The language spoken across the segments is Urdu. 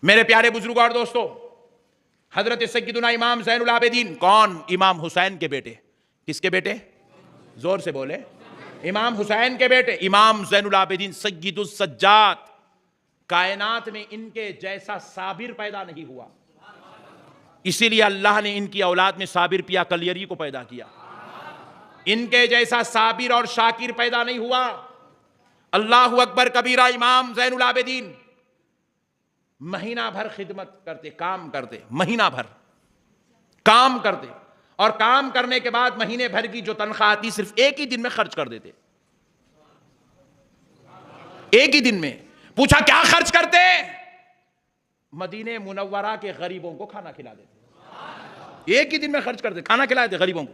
میرے پیارے بزرگوں اور دوستو، حضرت سیدنا امام زین العابدین کون؟ امام حسین کے بیٹے۔ کس کے بیٹے؟ زور سے بولے۔ امام حسین کے بیٹے امام زین العابدین سید السجاد۔ کائنات میں ان کے جیسا صابر پیدا نہیں ہوا، اسی لیے اللہ نے ان کی اولاد میں صابر پیا کلیری کو پیدا کیا۔ ان کے جیسا صابر اور شاکر پیدا نہیں ہوا۔ اللہ اکبر کبیرہ۔ امام زین العابدین مہینہ بھر خدمت کرتے، کام کرتے، مہینہ بھر کام کرتے، اور کام کرنے کے بعد مہینے بھر کی جو تنخواہ آتی صرف ایک ہی دن میں خرچ کر دیتے۔ ایک ہی دن میں۔ پوچھا کیا خرچ کرتے؟ مدینہ منورہ کے غریبوں کو کھانا کھلا دیتے۔ ایک ہی دن میں خرچ کرتے، کھانا کھلا دیتے غریبوں کو۔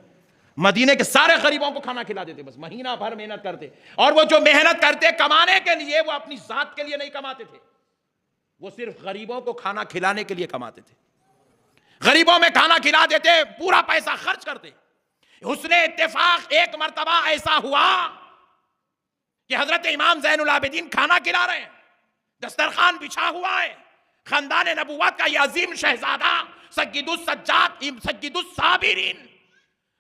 مدینے کے سارے غریبوں کو کھانا کھلا دیتے، بس مہینہ بھر محنت کرتے۔ اور وہ جو محنت کرتے کمانے کے لیے، وہ اپنی ذات کے لیے نہیں کماتے تھے، وہ صرف غریبوں کو کھانا کھلانے کے لیے کماتے تھے۔ غریبوں میں کھانا کھلا دیتے، پورا پیسہ خرچ کرتے۔ حسن اتفاق ایک مرتبہ ایسا ہوا کہ حضرت امام زین العابدین کھانا کھلا رہے ہیں، دسترخوان بچھا ہوا ہے، خاندان نبوت کا یہ عظیم شہزادہ سید السجاد سید الصابرین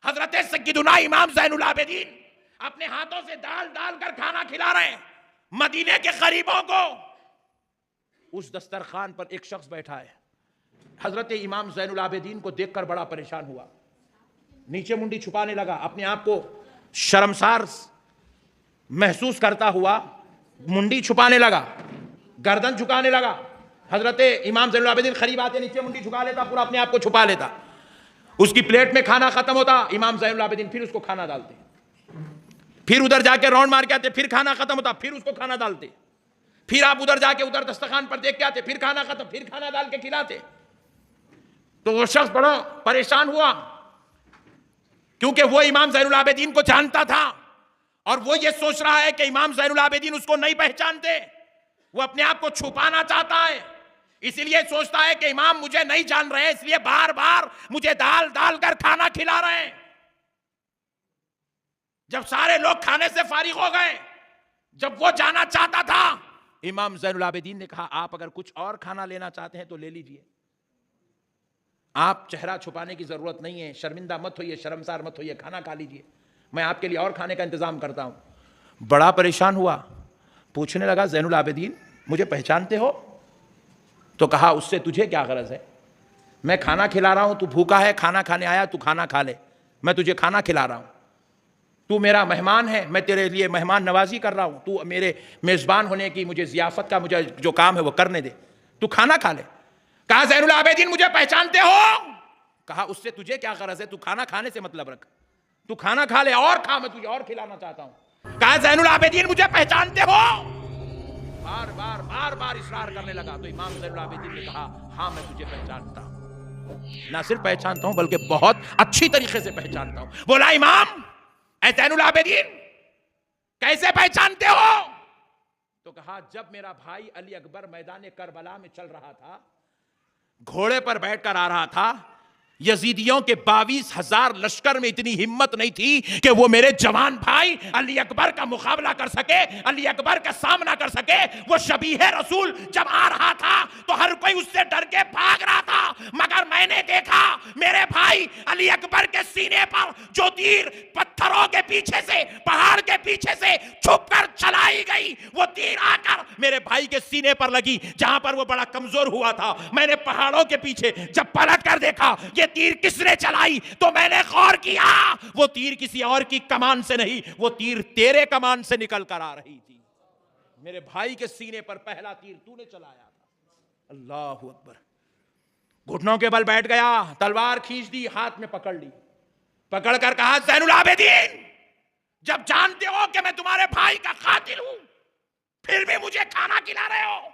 حضرت سیدنا امام زین العابدین اپنے ہاتھوں سے ڈال ڈال کر کھانا کھلا رہے ہیں مدینے کے غریبوں کو۔ اس دسترخوان پر ایک شخص بیٹھا ہے، حضرت امام زین العابدین کو دیکھ کر بڑا پریشان ہوا، نیچے منڈی چھپانے لگا، اپنے آپ کو شرمسار محسوس کرتا ہوا منڈی چھپانے لگا، گردن جھکانے لگا۔ حضرت امام زین العابدین قریب آتے، نیچے منڈی جھکا لیتا، پورا اپنے آپ کو چھپا لیتا۔ اس کی پلیٹ میں کھانا ختم ہوتا، امام زین العابدین پھر اس کو کھانا ڈالتے، پھر ادھر جا کے راؤنڈ مار کے آتے، پھر کھانا ختم ہوتا، پھر اس کو کھانا ڈالتے، پھر آپ ادھر جا کے ادھر دسترخوان پر دیکھ کے آتے، پھر کھانا ختم، پھر کھانا ڈال کے کھلاتے۔ تو وہ شخص بڑا پریشان ہوا، کیونکہ وہ امام زین العابدین کو جانتا تھا، اور وہ یہ سوچ رہا ہے کہ امام زین العابدین اس کو نہیں پہچانتے، وہ اپنے آپ کو چھپانا چاہتا ہے، اسی لیے سوچتا ہے کہ امام مجھے نہیں جان رہے ہیں، اس لیے بار بار مجھے ڈال ڈال کر کھانا کھلا رہے ہیں۔ جب سارے لوگ کھانے سے فارغ ہو گئے، جب وہ جانا چاہتا تھا، امام زین العابدین نے کہا آپ اگر کچھ اور کھانا لینا چاہتے ہیں تو لے لیجئے، آپ چہرہ چھپانے کی ضرورت نہیں ہے، شرمندہ مت ہوئیے، شرمسار مت ہوئیے، کھانا کھا لیجئے، میں آپ کے لیے اور کھانے کا انتظام کرتا ہوں۔ بڑا پریشان ہوا، پوچھنے لگا زین العابدین مجھے پہچانتے ہو؟ تو کہا اس سے تجھے کیا غرض ہے؟ میں کھانا کھلا رہا ہوں، تو بھوکا ہے، کھانا کھانے آیا، تو کھانا کھا لے، میں تجھے کھانا کھلا رہا ہوں، تو میرا مہمان ہے، میں تیرے لیے مہمان نوازی کر رہا ہوں، تو میرے میزبان ہونے کی مجھے ضیافت کا مجھے جو کام ہے وہ کرنے دے، تو کھانا کھا لے۔ کہا زین العابدین مجھے پہچانتے ہو؟ کہا اس سے تجھے کیا غرض ہے، تو کھانا کھانے سے مطلب رکھ، تو کھانا کھا لے اور کھا، میں تجھے اور کھلانا چاہتا ہوں۔ کہا زین العابدین مجھے پہچانتے ہو؟ بار بار بار بار اصرار کرنے لگا، تو امام زین العابدین نے کہا ہاں میں تجھے پہچانتا ہوں، نہ صرف پہچانتا ہوں بلکہ بہت اچھی طریقے سے پہچانتا ہوں۔ بولا امام اے زین العابدین کیسے پہچانتے ہو؟ تو کہا جب میرا بھائی علی اکبر میدان کربلا میں چل رہا تھا، گھوڑے پر بیٹھ کر آ رہا تھا، یزیدیوں کے 22,000 لشکر میں اتنی ہمت نہیں تھی کہ وہ میرے جوان بھائی علی اکبر کا مقابلہ کر سکے، علی اکبر کا سامنا کر سکے۔ وہ شبیہ رسول جب آ رہا تھا تو ہر کوئی اس سے ڈر کے بھاگ رہا تھا، مگر میں نے دیکھا میرے بھائی علی اکبر کے سینے پر جو تیر پتھروں کے پیچھے سے، پہاڑ کے پیچھے سے چھپ کر چلائی گئی، وہ تیر آ کر میرے بھائی کے سینے پر لگی جہاں پر وہ بڑا کمزور ہوا تھا۔ میں نے پہاڑوں کے پیچھے جب پلٹ کر دیکھا یہ تیر کس نے چلائی تو میں نے غور کیا وہ تیر کسی اور کی کمان سے نہیں، وہ تیر تیرے کمان سے نکل کر آ رہی تھی، میرے بھائی کے سینے پر پہلا تیر تو نے چلایا تھا۔ اللہ اکبر۔ گھٹنوں کے بل بیٹھ گیا، تلوار کھینچ دی، ہاتھ میں پکڑ لی، پکڑ کر کہا زین العابدین جب جانتے ہو کہ میں تمہارے بھائی کا قاتل ہوں پھر بھی مجھے کھانا کھلا رہے ہو؟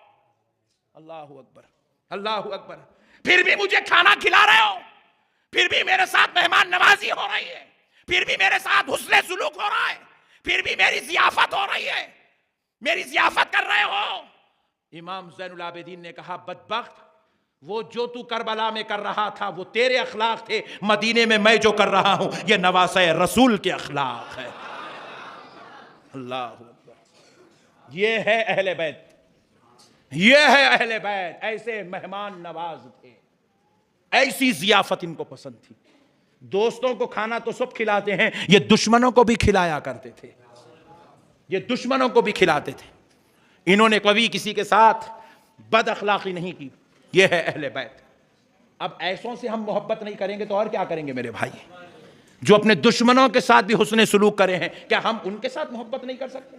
اللہ اکبر، اللہ اکبر۔ پھر بھی مجھے کھانا کھلا رہے ہو، پھر بھی میرے ساتھ مہمان نوازی ہو رہی ہے، پھر بھی میرے ساتھ حسن سلوک ہو رہا ہے، پھر بھی میری ضیافت ہو رہی ہے، میری ضیافت کر رہے ہو۔ امام زین العابدین نے کہا بدبخت، وہ جو تو کربلا میں کر رہا تھا وہ تیرے اخلاق تھے، مدینے میں میں جو کر رہا ہوں یہ نواسہ رسول کے اخلاق ہے۔ اللہ اکبر۔ یہ ہے اہل بیت، یہ ہے اہل بیت، ایسے مہمان نواز تھے، ایسی ضیافت ان کو پسند تھی۔ دوستوں کو کھانا تو سب کھلاتے ہیں، یہ دشمنوں کو بھی کھلایا کرتے تھے، یہ دشمنوں کو بھی کھلاتے تھے۔ انہوں نے کبھی کسی کے ساتھ بد اخلاقی نہیں کی، یہ ہے اہل بیت۔ اب ایسوں سے ہم محبت نہیں کریں گے تو اور کیا کریں گے میرے بھائی؟ جو اپنے دشمنوں کے ساتھ بھی حسن سلوک کرے ہیں، کیا ہم ان کے ساتھ محبت نہیں کر سکتے؟